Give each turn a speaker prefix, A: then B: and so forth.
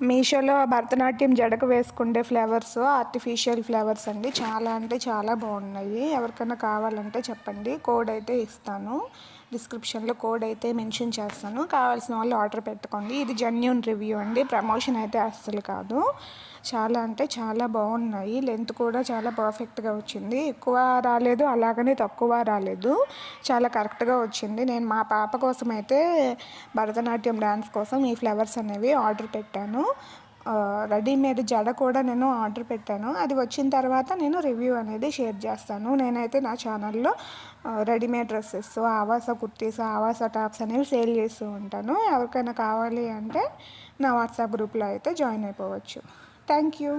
A: మీషోలో Bharatanatyam జడకు వేసుకుండే flowers artificial flowers అండి. చాలా అంటే చాలా బాగున్నాయి. ఎవరికైనా కావాలంటే చెప్పండి, కోడ్ అయితే ఇస్తాను. డిస్క్రిప్షన్లో కోడ్ అయితే మెన్షన్ చేస్తాను. కావాల్సిన వాళ్ళు ఆర్డర్ పెట్టుకోండి. ఇది జెన్యూన్ రివ్యూ అండి, ప్రమోషన్ అయితే అస్సలు కాదు. చాలా అంటే చాలా బాగున్నాయి. లెంత్ కూడా చాలా పర్ఫెక్ట్గా వచ్చింది. ఎక్కువ రాలేదు, అలాగనే తక్కువ రాలేదు. చాలా కరెక్ట్గా వచ్చింది. నేను మా పాప కోసం అయితే భరతనాట్యం డ్యాన్స్ కోసం ఈ ఫ్లవర్స్ అనేవి ఆర్డర్ పెట్టాను. రెడీమేడ్ జడ కూడా నేను ఆర్డర్ పెట్టాను. అది వచ్చిన తర్వాత నేను రివ్యూ అనేది షేర్ చేస్తాను. నేనైతే నా ఛానల్లో రెడీమేడ్ డ్రెస్సెస్, ఆవాస కుర్తీస్, ఆవాస టాప్స్ అనేవి సేల్ చేస్తూ ఉంటాను. ఎవరికైనా కావాలి అంటే నా వాట్సాప్ గ్రూప్లో అయితే జాయిన్ అయిపోవచ్చు. Thank you.